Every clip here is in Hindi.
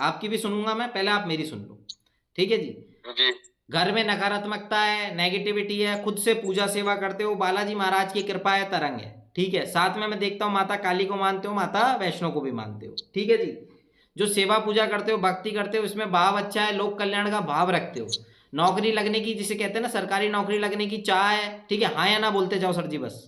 आपकी भी सुनूंगा मैं, पहले आप मेरी सुन लो। ठीक है जी। जी। घर में नकारात्मकता है, नेगेटिविटी है, खुद से पूजा सेवा करते हो, बालाजी महाराज की कृपा है, तरंग है। ठीक है, साथ में मैं देखता हूँ माता काली को मानते हो, माता वैष्णो को भी मानते हो। ठीक है जी। जो सेवा पूजा करते हो, भक्ति करते हो, इसमें भाव अच्छा है, लोक कल्याण का भाव रखते हो। नौकरी लगने की, जिसे कहते हैं ना सरकारी नौकरी लगने की चाह है। ठीक है, हाँ या ना बोलते जाओ सर जी बस।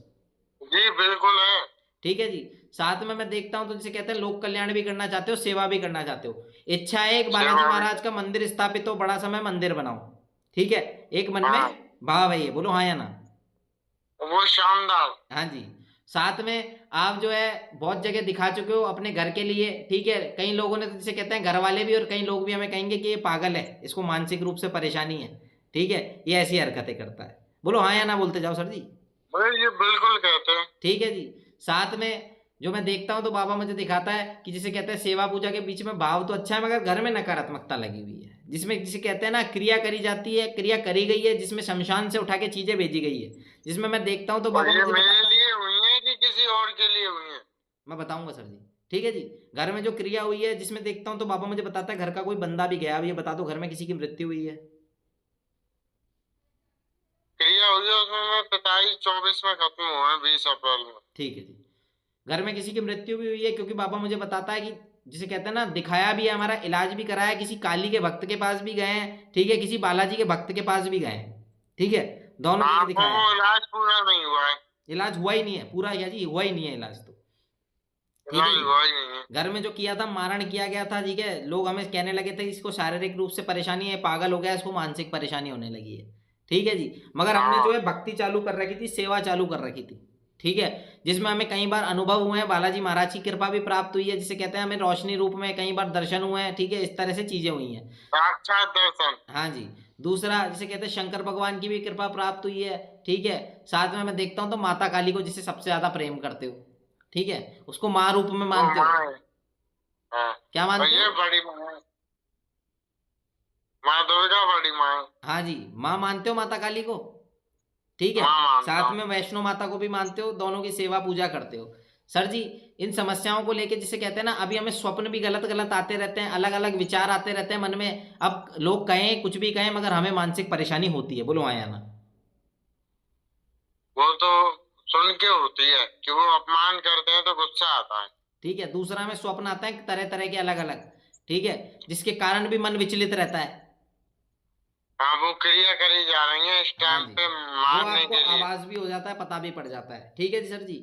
जी बिल्कुल है। ठीक है जी। साथ में मैं देखता हूं तो जिसे कहते हैं लोक कल्याण भी करना चाहते हो, सेवा भी करना चाहते हो। इच्छा है एक बालाजी सेवा भी महाराज कर। का मंदिर स्थापित हो, बड़ा सा मैं मंदिर बनाऊं। ठीक है। एक मन में हाँ भाव है ये, बोलो हाँ या ना। वो शानदार। हाँ जी। साथ में आप जो है बहुत जगह दिखा चुके हो अपने घर के लिए। ठीक है, कई लोगों ने तो जिसे कहते हैं घर वाले भी और कई लोग भी हमें कहेंगे कि ये पागल है, इसको मानसिक रूप से परेशानी है। ठीक है, ये ऐसी हरकतें करता है। बोलो हाँ या ना बोलते जाओ सर जी। भाई ये बिल्कुल कहते हैं। ठीक है जी। साथ में जो मैं देखता हूं तो बाबा मुझे दिखाता है कि जिसे कहते हैं सेवा पूजा के बीच में भाव तो अच्छा है, मगर घर में नकारात्मकता लगी हुई है, जिसमें जिसे कहते हैं ना क्रिया करी जाती है, क्रिया करी गई है, जिसमें शमशान से उठा के चीजें भेजी गई है। जिसमें मैं देखता हूं तो और बाबा ये मुझे मेरे बताता है। लिए हुई है कि किसी और के लिए हुई है? मैं बताऊंगा सर जी। ठीक है जी। घर में जो क्रिया हुई है, जिसमें देखता हूं तो बाबा मुझे बताता है घर का कोई बंदा भी गया, अब ये बता दो घर में किसी की मृत्यु हुई है। क्रिया हुई है उसमें मैं 27-24 में खत्म हुआ है, 20 अप्रैल में। ठीक है जी। घर में किसी की मृत्यु भी हुई है, क्योंकि बाबा मुझे बताता है कि जिसे कहते हैं ना दिखाया भी है, हमारा इलाज भी कराया, किसी काली के भक्त के पास भी गए हैं। ठीक है, किसी बालाजी के भक्त के पास भी गए हैं। ठीक है, दोनों हाँ जगह पर दिखाया वो है। इलाज पूरा नहीं हुआ है। इलाज हुआ ही नहीं है पूरा, या जी हुआ ही नहीं है इलाज तो। ठीक है इलाज जी। हुआ ही नहीं है। घर में जो किया था, मारण किया गया था। ठीक है, लोग हमें कहने लगे थे इसको शारीरिक रूप से परेशानी है, पागल हो गया, इसको मानसिक परेशानी होने लगी है। ठीक है जी। मगर हमने जो हाँ। है भक्ति चालू कर रखी थी, सेवा चालू कर रखी थी। ठीक है, जिसमें हमें कई बार अनुभव हुए हैं, बालाजी महाराज की कृपा भी प्राप्त हुई है, जिसे कहते हैं हमें रोशनी रूप में कई बार दर्शन हुए हैं। ठीक है, इस तरह से चीजें हुई हैं। साक्षात दर्शन। हाँ जी। दूसरा जिसे कहते हैं शंकर भगवान की भी कृपा प्राप्त हुई है। ठीक है। साथ में मैं देखता हूँ तो माता काली को जिसे सबसे ज्यादा प्रेम करते हो। ठीक है, उसको माँ रूप में वो मानते हो। माँ है। हाँ। क्या और मानते हो? ये बड़ी माँ है। माँ दुर्गा बड़ी माँ है। हाँ जी। माँ मानते हो माता काली को। ठीक है। माँ मानता साथ हूँ। में वैष्णो माता को भी मानते हो, दोनों की सेवा पूजा करते हो। सर जी, इन समस्याओं को लेके जिसे कहते हैं ना, अभी हमें स्वप्न भी गलत गलत आते रहते हैं, अलग अलग विचार आते रहते हैं मन में। अब लोग कहें कुछ भी कहें, मगर हमें मानसिक परेशानी होती है। बोलो हाँ या ना। वो तो सुन के होती है कि वो अपमान करते हैं तो गुस्सा आता है। ठीक है। दूसरा में स्वप्न आता है तरह तरह के अलग अलग। ठीक है, जिसके कारण भी मन विचलित रहता है। हाँ वो क्रिया करी जा रही है इस हाँ टाइम जी। पे वो मारने आपको के लिए। आवाज भी हो जाता है, पता भी पड़ जाता है। ठीक है जी सर जी।